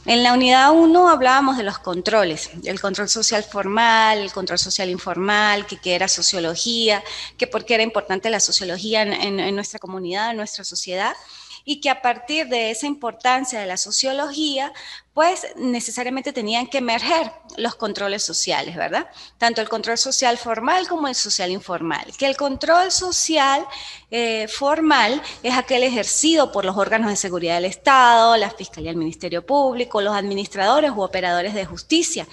En la unidad 1 hablábamos de los controles, el control social formal, el control social informal, que era sociología, que por qué era importante la sociología en nuestra comunidad, en nuestra sociedad, y que a partir de esa importancia de la sociología, pues necesariamente tenían que emerger los controles sociales, ¿verdad? Tanto el control social formal como el social informal. Que el control social formal es aquel ejercido por los órganos de seguridad del Estado, la Fiscalía del Ministerio Público, los administradores u operadores de justicia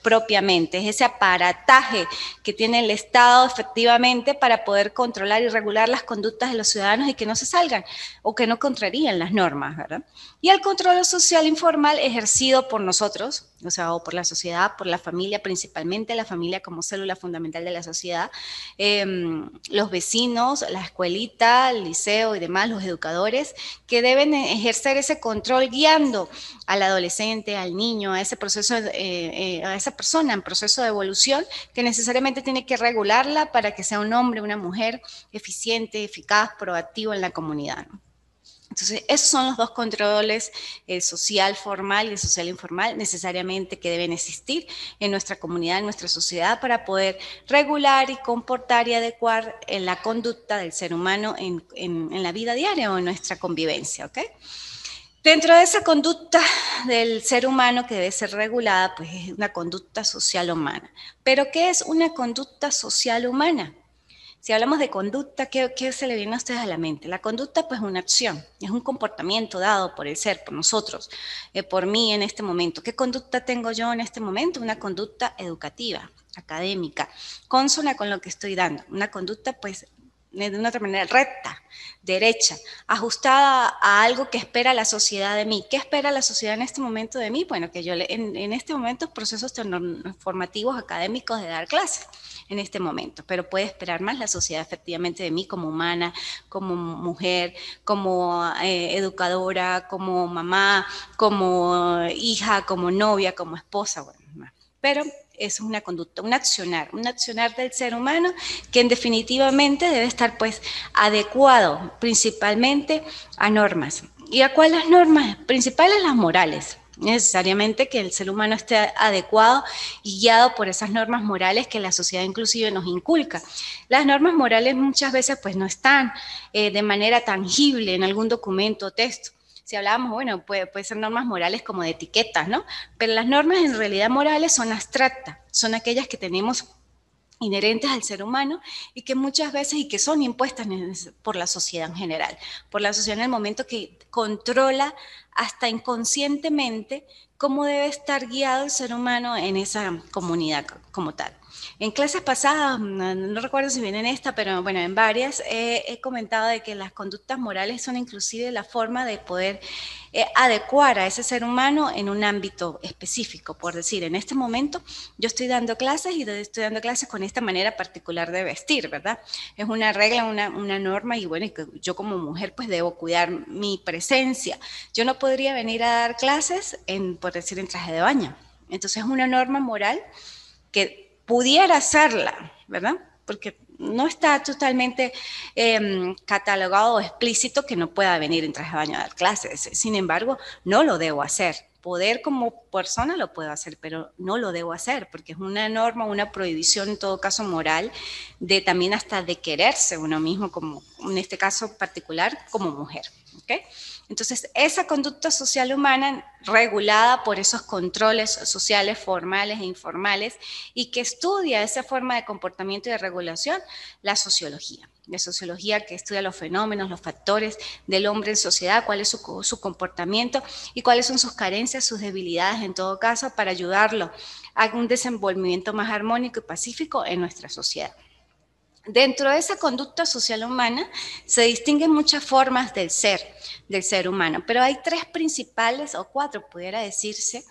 propiamente, es ese aparataje que tiene el Estado efectivamente para poder controlar y regular las conductas de los ciudadanos y que no se salgan o que no contrarían las normas, ¿verdad? Y el control social informal ejercido por nosotros, o sea, o por la sociedad, por la familia, principalmente la familia como célula fundamental de la sociedad, los vecinos, la escuelita, el liceo y demás, los educadores, que deben ejercer ese control guiando al adolescente, al niño, a ese proceso, a esa persona en proceso de evolución, que necesariamente tiene que regularla para que sea un hombre, una mujer eficiente, eficaz, proactivo en la comunidad, ¿no? Entonces, esos son los dos controles, el social formal y el social informal, necesariamente que deben existir en nuestra comunidad, en nuestra sociedad, para poder regular y comportar y adecuar en la conducta del ser humano en la vida diaria o en nuestra convivencia, ¿ok? Dentro de esa conducta del ser humano que debe ser regulada, pues es una conducta social humana. ¿Pero qué es una conducta social humana? Si hablamos de conducta, ¿qué se le viene a ustedes a la mente? La conducta, pues, es una acción, es un comportamiento dado por el ser, por nosotros, por mí en este momento. ¿Qué conducta tengo yo en este momento? Una conducta educativa, académica, consona con lo que estoy dando. Una conducta, pues, de una otra manera, recta, derecha, ajustada a algo que espera la sociedad de mí. ¿Qué espera la sociedad en este momento de mí? Bueno, que yo en este momento procesos formativos académicos de dar clases en este momento, pero puede esperar más la sociedad efectivamente de mí como humana, como mujer, como educadora, como mamá, como hija, como novia, como esposa, bueno, pero es una conducta, un accionar del ser humano que en definitivamente debe estar pues adecuado principalmente a normas. ¿Y a cuáles normas? Principales las morales. Necesariamente que el ser humano esté adecuado y guiado por esas normas morales que la sociedad inclusive nos inculca. Las normas morales muchas veces pues no están de manera tangible en algún documento o texto. Si hablábamos, bueno, puede ser normas morales como de etiquetas, ¿no? Pero las normas en realidad morales son abstractas, son aquellas que tenemos inherentes al ser humano y que muchas veces y que son impuestas por la sociedad en general, por la sociedad en el momento que controla hasta inconscientemente cómo debe estar guiado el ser humano en esa comunidad como tal. En clases pasadas, no recuerdo si bien en esta, pero bueno, en varias, he comentado de que las conductas morales son inclusive la forma de poder adecuar a ese ser humano en un ámbito específico. Por decir, en este momento yo estoy dando clases y estoy dando clases con esta manera particular de vestir, ¿verdad? Es una regla, una norma y bueno, yo como mujer pues debo cuidar mi presencia. Yo no podría venir a dar clases, por decir, en traje de baño. Entonces es una norma moral que pudiera hacerla, ¿verdad? Porque no está totalmente catalogado o explícito que no pueda venir en traje de baño a dar clases. Sin embargo, no lo debo hacer. Poder como persona lo puedo hacer, pero no lo debo hacer porque es una norma, una prohibición en todo caso moral de también hasta de quererse uno mismo como, en este caso particular, como mujer. ¿Okay? Entonces, esa conducta social humana regulada por esos controles sociales formales e informales y que estudia esa forma de comportamiento y de regulación, la sociología. La sociología que estudia los fenómenos, los factores del hombre en sociedad, cuál es su comportamiento y cuáles son sus carencias, sus debilidades en todo caso para ayudarlo a un desenvolvimiento más armónico y pacífico en nuestra sociedad. Dentro de esa conducta social humana se distinguen muchas formas del ser humano, pero hay tres principales, o cuatro pudiera decirse,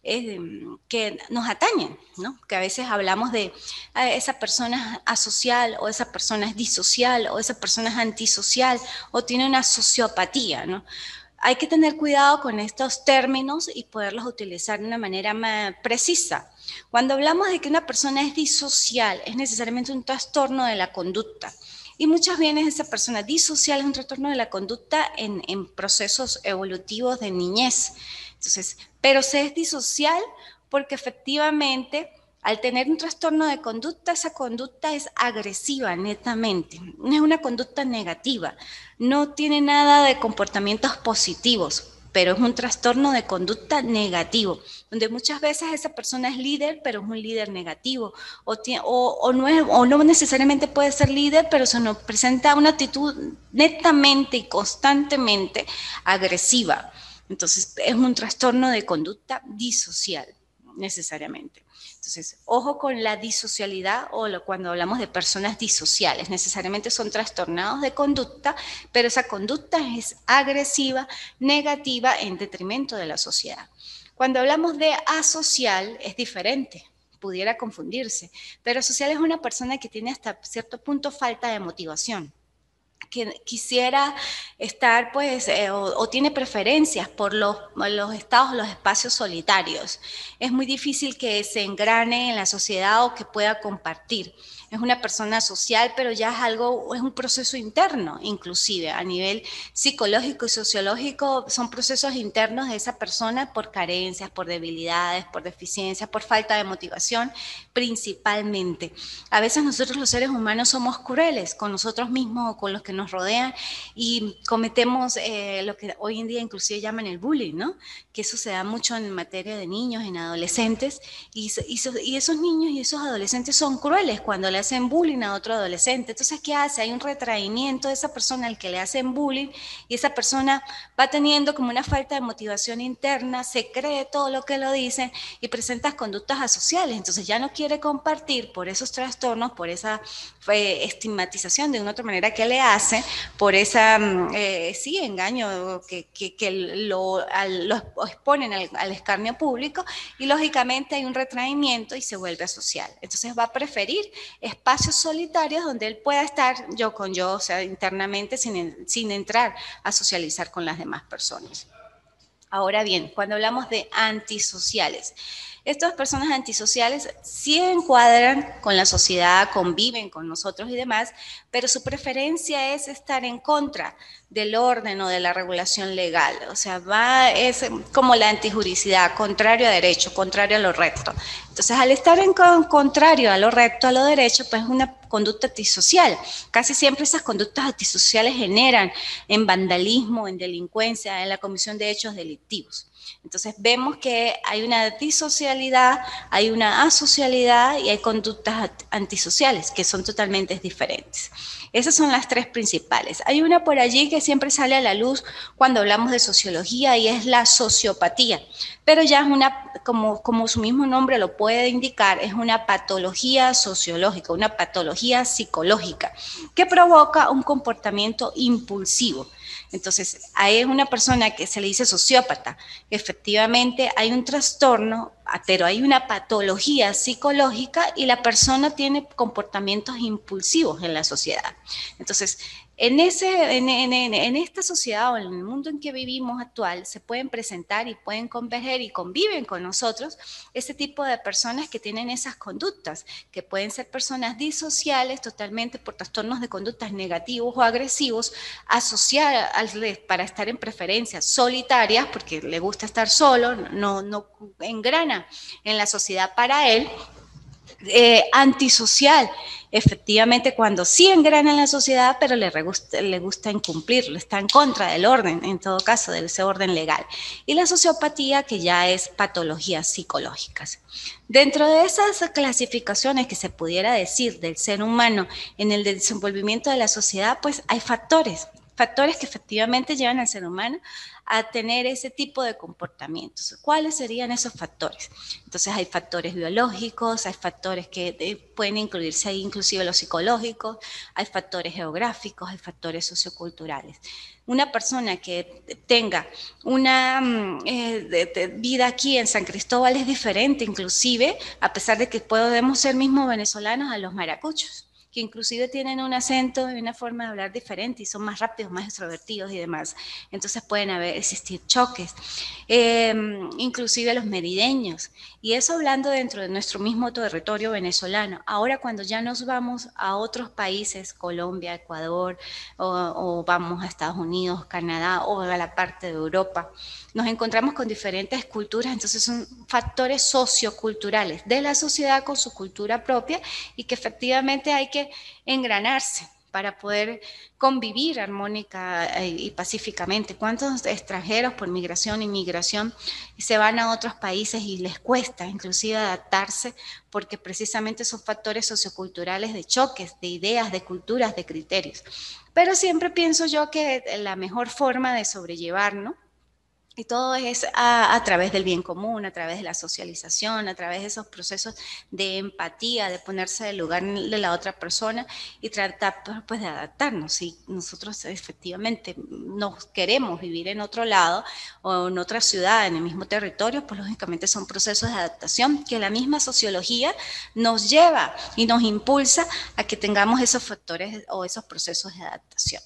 que nos atañen, ¿no? Que a veces hablamos de esa persona es asocial, o esa persona es disocial, o esa persona es antisocial, o tiene una sociopatía, ¿no? Hay que tener cuidado con estos términos y poderlos utilizar de una manera más precisa. Cuando hablamos de que una persona es disocial, es necesariamente un trastorno de la conducta. Y muchas veces esa persona disocial es un trastorno de la conducta en procesos evolutivos de niñez. Entonces, pero se es disocial porque efectivamente al tener un trastorno de conducta, esa conducta es agresiva netamente, no es una conducta negativa, no tiene nada de comportamientos positivos, pero es un trastorno de conducta negativo, donde muchas veces esa persona es líder, pero es un líder negativo, o no necesariamente puede ser líder, pero se nos presenta una actitud netamente y constantemente agresiva. Entonces, es un trastorno de conducta disocial, necesariamente. Entonces, ojo con la disocialidad cuando hablamos de personas disociales, necesariamente son trastornados de conducta, pero esa conducta es agresiva, negativa, en detrimento de la sociedad. Cuando hablamos de asocial, es diferente, pudiera confundirse, pero asocial es una persona que tiene hasta cierto punto falta de motivación, que quisiera estar, pues, o tiene preferencias por los estados, los espacios solitarios. Es muy difícil que se engrane en la sociedad o que pueda compartir. Es una persona social, pero ya es un proceso interno, inclusive a nivel psicológico y sociológico, son procesos internos de esa persona por carencias, por debilidades, por deficiencias, por falta de motivación, principalmente. A veces nosotros los seres humanos somos crueles con nosotros mismos o con los que nos rodean y cometemos lo que hoy en día inclusive llaman el bullying, ¿no? Que eso se da mucho en materia de niños, en adolescentes, y esos niños y esos adolescentes son crueles cuando le hacen bullying a otro adolescente. Entonces, ¿qué hace? Hay un retraimiento de esa persona al que le hacen bullying y esa persona va teniendo como una falta de motivación interna, se cree todo lo que lo dicen y presenta conductas asociales. Entonces ya no quiere compartir por esos trastornos, por esa estigmatización de una otra manera que le hace, por esa, sí, engaño que lo exponen al escarnio público y lógicamente hay un retraimiento y se vuelve asocial. Entonces va a preferir espacios solitarios donde él pueda estar yo con yo, o sea, internamente sin entrar a socializar con las demás personas. Ahora bien, cuando hablamos de antisociales, estas personas antisociales sí encuadran con la sociedad, conviven con nosotros y demás, pero su preferencia es estar en contra del orden o de la regulación legal. O sea, es como la antijuricidad, contrario a derecho, contrario a lo recto. Entonces, al estar en contrario a lo recto, a lo derecho, pues es una conducta antisocial. Casi siempre esas conductas antisociales generan en vandalismo, en delincuencia, en la comisión de hechos delictivos. Entonces vemos que hay una disocialidad, hay una asocialidad y hay conductas antisociales que son totalmente diferentes. Esas son las tres principales. Hay una por allí que siempre sale a la luz cuando hablamos de sociología y es la sociopatía, pero ya es una, como su mismo nombre lo puede indicar, es una patología sociológica, una patología psicológica que provoca un comportamiento impulsivo. Entonces, ahí es una persona que se le dice sociópata. Efectivamente, hay un trastorno, pero hay una patología psicológica y la persona tiene comportamientos impulsivos en la sociedad. Entonces, en esta sociedad o en el mundo en que vivimos actual se pueden presentar y pueden converger y conviven con nosotros ese tipo de personas que tienen esas conductas, que pueden ser personas disociales totalmente por trastornos de conductas negativos o agresivos, asociadas para estar en preferencias solitarias, porque le gusta estar solo, no engrana en la sociedad para él, antisocial, efectivamente cuando sí engrana en la sociedad, pero le gusta incumplirlo, está en contra del orden, en todo caso, de ese orden legal. Y la sociopatía, que ya es patologías psicológicas. Dentro de esas clasificaciones que se pudiera decir del ser humano en el desenvolvimiento de la sociedad, pues hay factores que efectivamente llevan al ser humano a tener ese tipo de comportamientos. ¿Cuáles serían esos factores? Entonces hay factores biológicos, hay factores que pueden incluirse ahí inclusive los psicológicos, hay factores geográficos, hay factores socioculturales. Una persona que tenga una vida aquí en San Cristóbal es diferente inclusive, a pesar de que podemos ser mismos venezolanos, a los maracuchos. que inclusive tienen un acento y una forma de hablar diferente y son más rápidos, más extrovertidos y demás. Entonces pueden existir choques. Inclusive los merideños. Y eso hablando dentro de nuestro mismo territorio venezolano. Ahora cuando ya nos vamos a otros países, Colombia, Ecuador, o vamos a Estados Unidos, Canadá o a la parte de Europa, nos encontramos con diferentes culturas, entonces son factores socioculturales de la sociedad con su cultura propia y que efectivamente hay que engranarse para poder convivir armónica y pacíficamente. ¿Cuántos extranjeros por migración, inmigración se van a otros países y les cuesta inclusive adaptarse porque precisamente son factores socioculturales de choques, de ideas, de culturas, de criterios? Pero siempre pienso yo que la mejor forma de sobrellevar, ¿no? Y todo es a través del bien común, a través de la socialización, a través de esos procesos de empatía, de ponerse en el lugar de la otra persona y tratar pues, de adaptarnos. Si nosotros efectivamente nos queremos vivir en otro lado o en otra ciudad, en el mismo territorio, pues lógicamente son procesos de adaptación que la misma sociología nos lleva y nos impulsa a que tengamos esos factores o esos procesos de adaptación.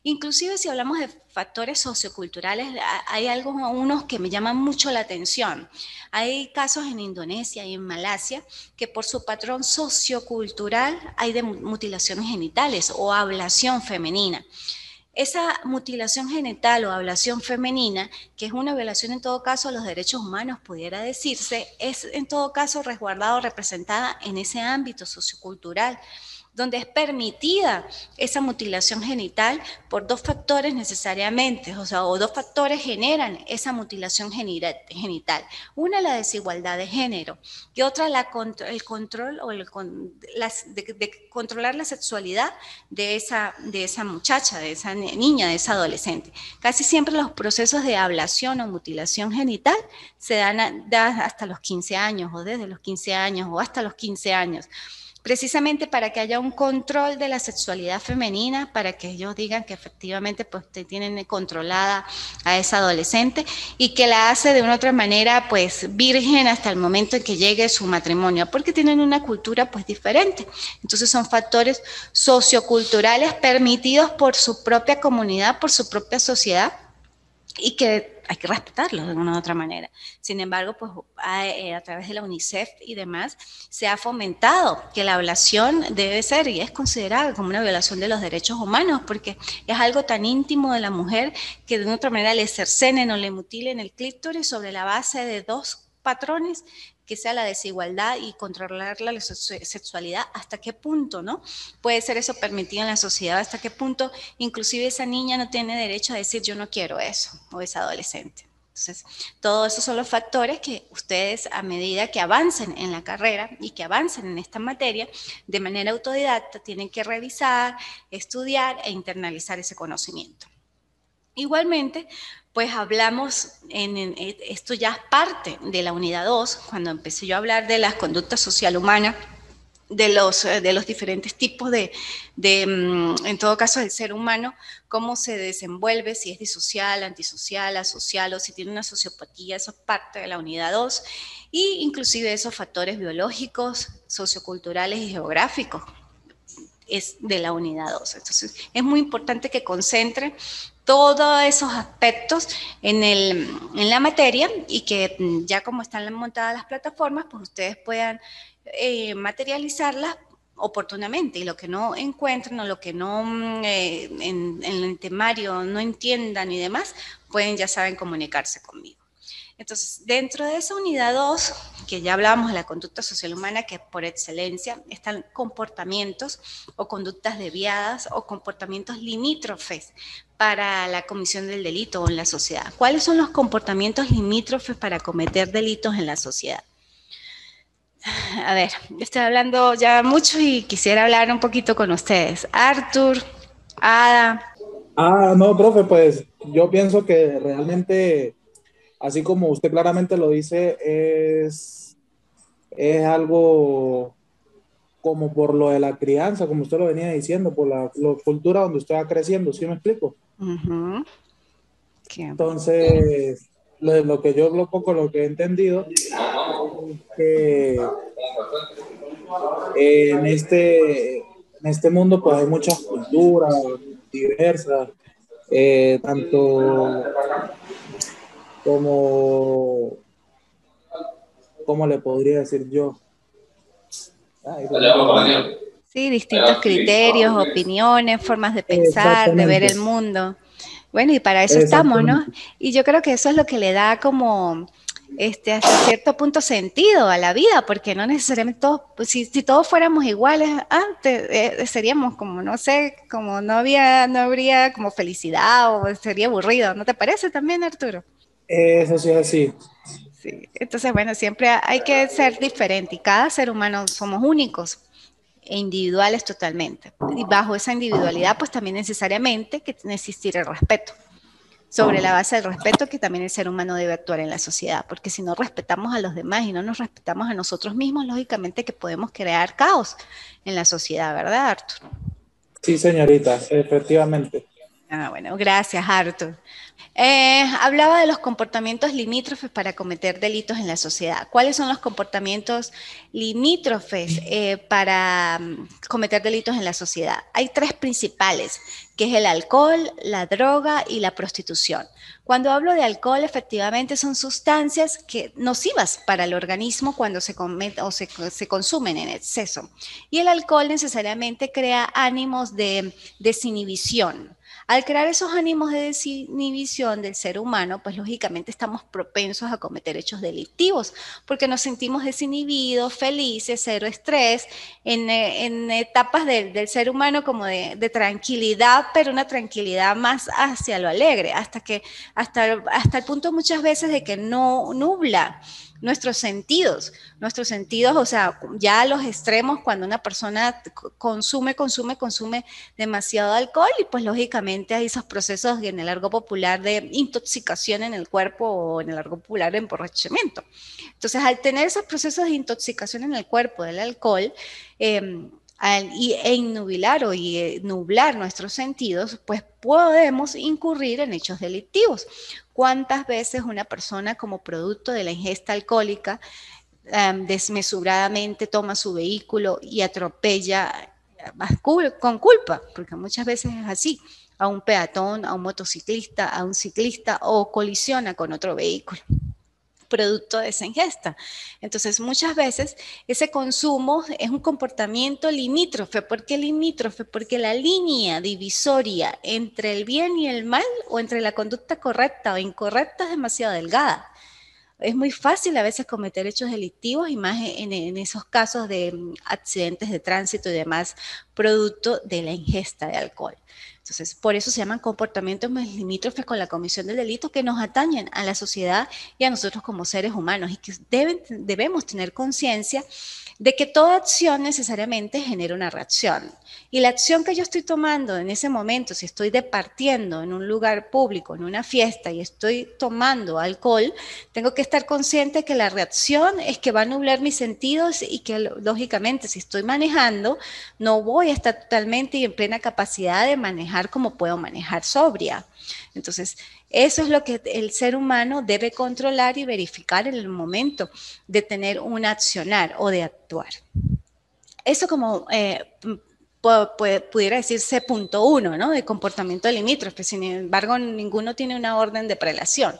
Inclusive si hablamos de factores socioculturales, hay unos que me llaman mucho la atención. Hay casos en Indonesia y en Malasia que por su patrón sociocultural hay de mutilaciones genitales o ablación femenina. Esa mutilación genital o ablación femenina, que es una violación en todo caso a los derechos humanos, pudiera decirse, es en todo caso resguardada o representada en ese ámbito sociocultural, donde es permitida esa mutilación genital por dos factores necesariamente, o sea, o dos factores generan esa mutilación genital. Una, la desigualdad de género, y otra, el control o de controlar la sexualidad de esa muchacha, de esa niña, de esa adolescente. Casi siempre los procesos de ablación o mutilación genital se dan hasta los 15 años, o desde los 15 años, o hasta los 15 años. Precisamente para que haya un control de la sexualidad femenina, para que ellos digan que efectivamente pues tienen controlada a esa adolescente y que la hace de una otra manera pues virgen hasta el momento en que llegue su matrimonio, porque tienen una cultura pues diferente. Entonces son factores socioculturales permitidos por su propia comunidad, por su propia sociedad, y que hay que respetarlos de una u otra manera. Sin embargo, pues a través de la UNICEF y demás, se ha fomentado que la ablación debe ser y es considerada como una violación de los derechos humanos, porque es algo tan íntimo de la mujer que de una otra manera le cercenen o le mutilen el clítoris sobre la base de dos patrones, que sea la desigualdad y controlar la sexualidad, hasta qué punto, ¿no? Puede ser eso permitido en la sociedad, hasta qué punto inclusive esa niña no tiene derecho a decir yo no quiero eso, o esa adolescente. Entonces, todos esos son los factores que ustedes, a medida que avancen en la carrera y que avancen en esta materia, de manera autodidacta, tienen que revisar, estudiar e internalizar ese conocimiento. Igualmente, pues hablamos, esto ya es parte de la unidad 2, cuando empecé yo a hablar de las conductas social humanas, de los diferentes tipos en todo caso, del ser humano, cómo se desenvuelve, si es disocial, antisocial, asocial o si tiene una sociopatía, eso es parte de la unidad 2, y inclusive esos factores biológicos, socioculturales y geográficos es de la unidad 2. Entonces, es muy importante que concentren todos esos aspectos en la materia y que ya como están montadas las plataformas, pues ustedes puedan materializarlas oportunamente, y lo que no encuentren o lo que no en el temario no entiendan y demás, pueden, ya saben, comunicarse conmigo. Entonces, dentro de esa unidad 2, que ya hablábamos de la conducta social humana, que por excelencia están comportamientos o conductas desviadas o comportamientos limítrofes para la comisión del delito en la sociedad. ¿Cuáles son los comportamientos limítrofes para cometer delitos en la sociedad? A ver, estoy hablando ya mucho y quisiera hablar un poquito con ustedes. Arthur, Ada. No, profe, pues yo pienso que realmente, así como usted claramente lo dice, es algo como por lo de la crianza, como usted lo venía diciendo, por la cultura donde usted va creciendo, ¿sí me explico? Entonces, lo que yo lo poco lo que he entendido es que en en este mundo pues hay muchas culturas diversas, tanto como, ¿cómo le podría decir yo? Ay, Sí, distintos criterios, opiniones, formas de pensar, de ver exactamente, el mundo. Bueno, y para eso estamos, ¿no? exactamente. Y yo creo que eso es lo que le da como, hasta cierto punto sentido a la vida, porque no necesariamente todos, pues, si todos fuéramos iguales, seríamos como, no sé, como no habría como felicidad o sería aburrido, ¿no te parece también, Arturo? Eso sí es así. Sí. Entonces, bueno, siempre hay que ser diferente y cada ser humano somos únicos e individuales totalmente. Y bajo esa individualidad, pues también necesariamente que tiene que existir el respeto. Sobre la base del respeto que también el ser humano debe actuar en la sociedad, porque si no respetamos a los demás y no nos respetamos a nosotros mismos, lógicamente que podemos crear caos en la sociedad, ¿verdad, Arthur? Sí, señorita, efectivamente. Ah, bueno, gracias, Arthur. Hablaba de los comportamientos limítrofes para cometer delitos en la sociedad. ¿Cuáles son los comportamientos limítrofes para cometer delitos en la sociedad? Hay tres principales, que es el alcohol, la droga y la prostitución. Cuando hablo de alcohol, efectivamente son sustancias nocivas para el organismo cuando se consumen en exceso. Y el alcohol necesariamente crea ánimos de desinhibición. Al crear esos ánimos de desinhibición del ser humano, pues lógicamente estamos propensos a cometer hechos delictivos, porque nos sentimos desinhibidos, felices, cero estrés, en etapas del ser humano como de tranquilidad, pero una tranquilidad más hacia lo alegre, hasta el punto muchas veces de que no nubla nuestros sentidos, o sea, ya a los extremos cuando una persona consume demasiado alcohol y pues lógicamente hay esos procesos en el argot popular de intoxicación en el cuerpo o en el argot popular de emborrachamiento. Entonces, al tener esos procesos de intoxicación en el cuerpo del alcohol, nublar nuestros sentidos, pues podemos incurrir en hechos delictivos. ¿Cuántas veces una persona como producto de la ingesta alcohólica desmesuradamente toma su vehículo y atropella con culpa? Porque muchas veces es así, a un peatón, a un motociclista, a un ciclista o colisiona con otro vehículo producto de esa ingesta. Entonces, muchas veces ese consumo es un comportamiento limítrofe. ¿Por qué limítrofe? Porque la línea divisoria entre el bien y el mal o entre la conducta correcta o incorrecta es demasiado delgada. Es muy fácil a veces cometer hechos delictivos y más en esos casos de accidentes de tránsito y demás, producto de la ingesta de alcohol. Entonces, por eso se llaman comportamientos limítrofes con la comisión del delito que nos atañen a la sociedad y a nosotros como seres humanos y que debemos tener conciencia de que toda acción necesariamente genera una reacción. Y la acción que yo estoy tomando en ese momento, si estoy departiendo en un lugar público, en una fiesta y estoy tomando alcohol, tengo que estar consciente que la reacción es que va a nublar mis sentidos y que lógicamente si estoy manejando, no voy a estar totalmente y en plena capacidad de manejar como puedo manejar sobria. Entonces, eso es lo que el ser humano debe controlar y verificar en el momento de tener un accionar o de actuar. Eso como pudiera decirse punto uno, ¿no? De comportamiento limítrofe. Sin embargo, ninguno tiene una orden de prelación.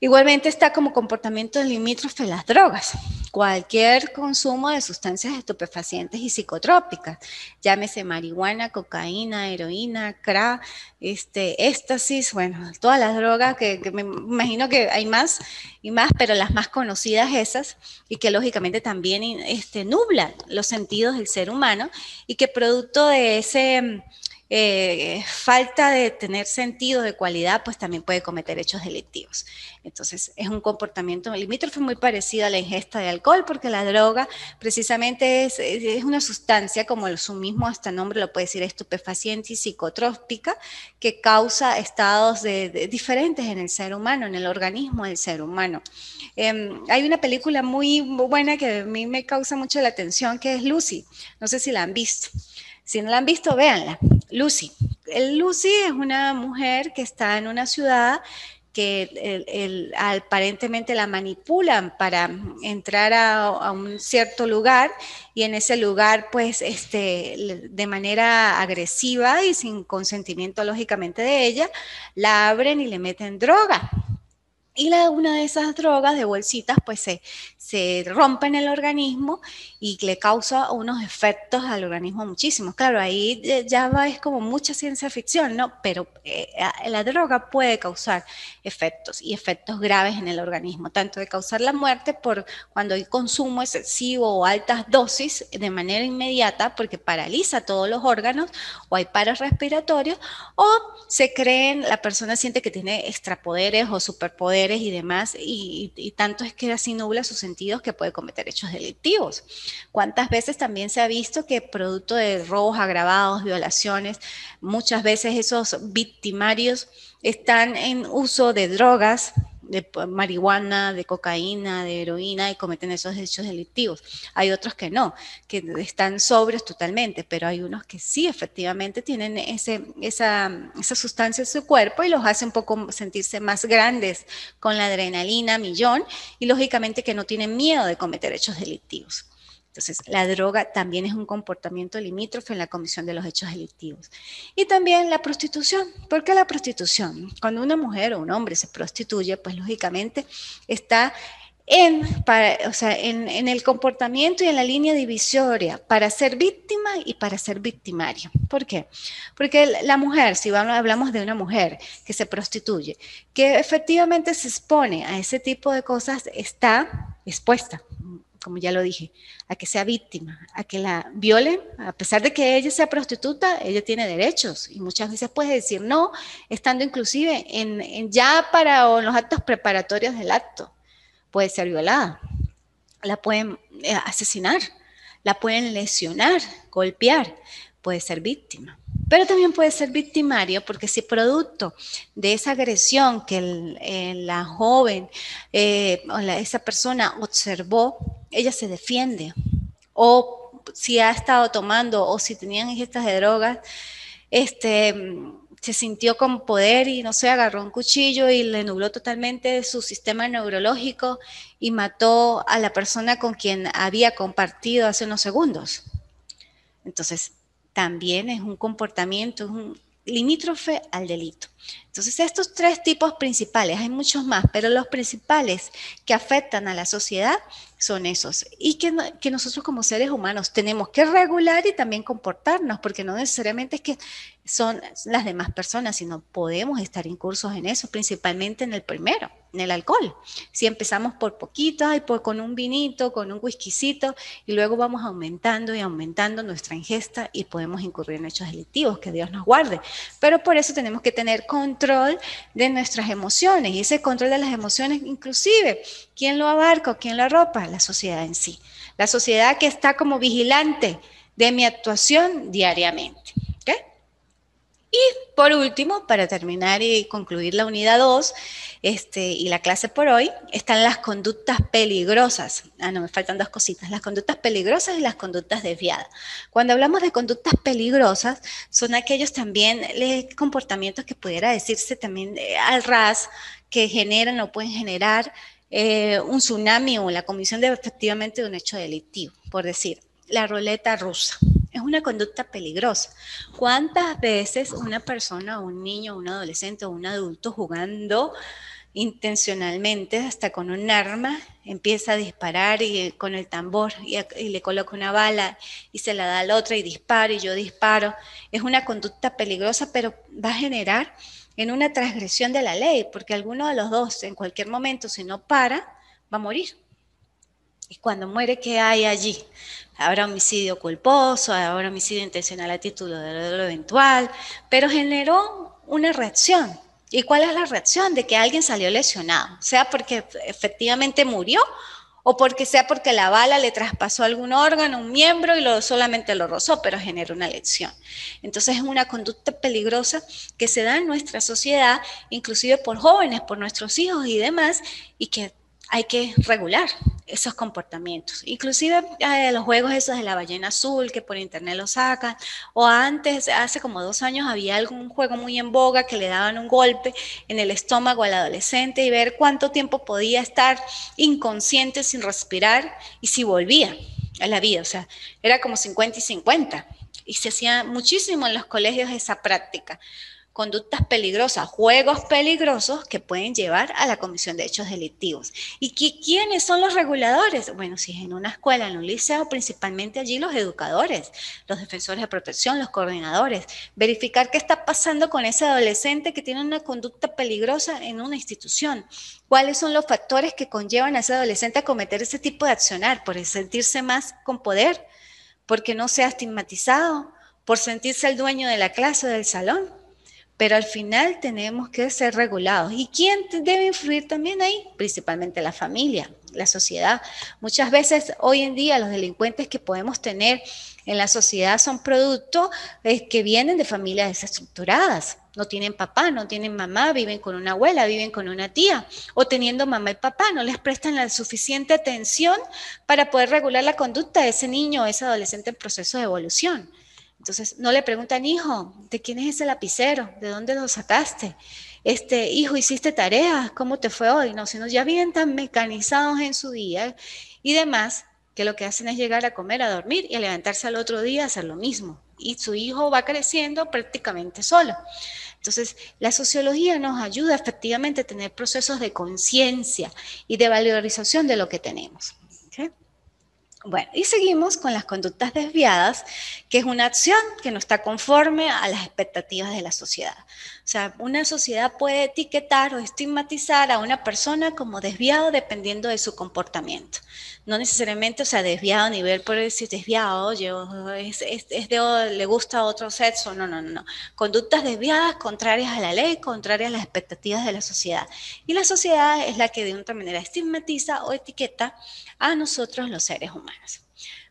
Igualmente está como comportamiento limítrofe las drogas, cualquier consumo de sustancias estupefacientes y psicotrópicas, llámese marihuana, cocaína, heroína, crack, éxtasis, bueno, todas las drogas que me imagino que hay más y más, pero las más conocidas esas y que lógicamente también nublan los sentidos del ser humano y que producto de ese falta de tener sentido de cualidad, pues también puede cometer hechos delictivos. Entonces, es un comportamiento limítrofe muy parecido a la ingesta de alcohol, porque la droga precisamente es una sustancia, como su mismo hasta nombre lo puede decir, estupefaciente y psicotrópica, que causa estados diferentes en el ser humano, en el organismo del ser humano. Hay una película muy buena que a mí me causa mucho la atención, que es Lucy. No sé si la han visto. Si no la han visto, véanla. Lucy. Lucy es una mujer que está en una ciudad que aparentemente la manipulan para entrar a un cierto lugar y en ese lugar pues de manera agresiva y sin consentimiento lógicamente de ella, la abren y le meten droga. Y una de esas drogas de bolsitas pues se rompe en el organismo y le causa unos efectos al organismo muchísimos. Claro, ahí ya es como mucha ciencia ficción, ¿no? Pero la droga puede causar efectos y efectos graves en el organismo, tanto de causar la muerte por cuando hay consumo excesivo o altas dosis de manera inmediata, porque paraliza todos los órganos, o hay paros respiratorios, o se creen, la persona siente que tiene extrapoderes o superpoderes y demás, y tanto es que así nubla sus sentidos que puede cometer hechos delictivos. ¿Cuántas veces también se ha visto que producto de robos agravados, violaciones, muchas veces esos victimarios están en uso de drogas, de marihuana, de cocaína, de heroína y cometen esos hechos delictivos? Hay otros que no, que están sobrios totalmente, pero hay unos que sí efectivamente tienen esa sustancia en su cuerpo y los hace un poco sentirse más grandes con la adrenalina millón y lógicamente que no tienen miedo de cometer hechos delictivos. Entonces, la droga también es un comportamiento limítrofe en la comisión de los hechos delictivos. Y también la prostitución. ¿Por qué la prostitución? Cuando una mujer o un hombre se prostituye, pues lógicamente está en el comportamiento y en la línea divisoria para ser víctima y para ser victimario. ¿Por qué? Porque la mujer, si hablamos de una mujer que se prostituye, que efectivamente se expone a ese tipo de cosas, está expuesta, como ya lo dije, a que sea víctima, a que la violen, a pesar de que ella sea prostituta, ella tiene derechos y muchas veces puede decir no, estando inclusive ya en los actos preparatorios del acto. Puede ser violada, la pueden asesinar, la pueden lesionar, golpear, puede ser víctima. Pero también puede ser victimario porque si producto de esa agresión que la joven esa persona observó, ella se defiende. O si ha estado tomando o si tenían ingestas de drogas, se sintió con poder y no sé, agarró un cuchillo y le nubló totalmente su sistema neurológico y mató a la persona con quien había compartido hace unos segundos. Entonces, también es un comportamiento, es un limítrofe al delito. Entonces, estos tres tipos principales, hay muchos más, pero los principales que afectan a la sociedad son esos. Y que nosotros como seres humanos tenemos que regular y también comportarnos, porque no necesariamente es que son las demás personas, sino podemos estar incursos en eso, principalmente en el primero, en el alcohol. Si empezamos por poquito, con un vinito, con un whiskycito, y luego vamos aumentando y aumentando nuestra ingesta y podemos incurrir en hechos delictivos, que Dios nos guarde. Pero por eso tenemos que tener control de nuestras emociones, y ese control de las emociones inclusive, ¿quién lo abarca o quién lo arropa? La sociedad en sí. La sociedad que está como vigilante de mi actuación diariamente. ¿Okay? Y por último, para terminar y concluir la unidad 2 y la clase por hoy, están las conductas peligrosas. No, me faltan dos cositas. Las conductas peligrosas y las conductas desviadas. Cuando hablamos de conductas peligrosas, son aquellos también comportamientos que pudiera decirse también al ras, que generan o pueden generar un tsunami o la comisión efectivamente de un hecho delictivo. Por decir, la ruleta rusa. Es una conducta peligrosa. ¿Cuántas veces una persona, un niño, un adolescente o un adulto jugando intencionalmente, hasta con un arma, empieza a disparar y con el tambor y le coloca una bala y se la da al otro y dispara y yo disparo? Es una conducta peligrosa, pero va a generar en una transgresión de la ley, porque alguno de los dos en cualquier momento, si no para, va a morir. Y cuando muere, ¿qué hay allí? Habrá homicidio culposo, habrá homicidio intencional a título de lo eventual, pero generó una reacción. ¿Y cuál es la reacción? De que alguien salió lesionado, sea porque efectivamente murió o porque la bala le traspasó algún órgano, un miembro y solamente lo rozó, pero generó una lesión. Entonces es una conducta peligrosa que se da en nuestra sociedad, inclusive por jóvenes, por nuestros hijos y demás, y que hay que regular. esos comportamientos. Inclusive los juegos esos de la ballena azul que por internet lo sacan, o antes, hace como 2 años, había algún juego muy en boga que le daban un golpe en el estómago al adolescente y ver cuánto tiempo podía estar inconsciente sin respirar y si volvía a la vida. O sea, era como 50 y 50. Y se hacía muchísimo en los colegios esa práctica. Conductas peligrosas, juegos peligrosos que pueden llevar a la comisión de hechos delictivos. ¿Y quiénes son los reguladores? Bueno, si es en una escuela, en un liceo, principalmente allí los educadores, los defensores de protección, los coordinadores. Verificar qué está pasando con ese adolescente que tiene una conducta peligrosa en una institución. ¿Cuáles son los factores que conllevan a ese adolescente a cometer ese tipo de accionar? Por sentirse más con poder, porque no sea estigmatizado, por sentirse el dueño de la clase o del salón. Pero al final tenemos que ser regulados. ¿Y quién debe influir también ahí? Principalmente la familia, la sociedad. Muchas veces hoy en día los delincuentes que podemos tener en la sociedad son producto que vienen de familias desestructuradas. No tienen papá, no tienen mamá, viven con una abuela, viven con una tía. O teniendo mamá y papá, no les prestan la suficiente atención para poder regular la conducta de ese niño o ese adolescente en proceso de evolución. Entonces, no le preguntan, hijo, ¿de quién es ese lapicero? ¿De dónde lo sacaste? Hijo, ¿hiciste tareas? ¿Cómo te fue hoy? No, sino ya vienen tan mecanizados en su día y demás, que lo que hacen es llegar a comer, a dormir y a levantarse al otro día a hacer lo mismo. Y su hijo va creciendo prácticamente solo. Entonces, la sociología nos ayuda efectivamente a tener procesos de conciencia y de valorización de lo que tenemos. ¿Okay? Bueno, y seguimos con las conductas desviadas, que es una acción que no está conforme a las expectativas de la sociedad. O sea, una sociedad puede etiquetar o estigmatizar a una persona como desviado dependiendo de su comportamiento. No necesariamente, o sea, desviado a nivel por decir desviado, le gusta otro sexo, no. Conductas desviadas contrarias a la ley, contrarias a las expectativas de la sociedad. Y la sociedad es la que de otra manera estigmatiza o etiqueta a nosotros los seres humanos.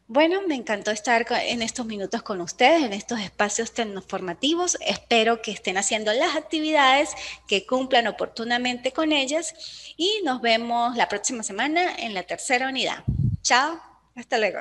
Bueno, me encantó estar en estos minutos con ustedes, en estos espacios formativos. Espero que estén haciendo las actividades, que cumplan oportunamente con ellas y nos vemos la próxima semana en la tercera unidad. Chao, hasta luego.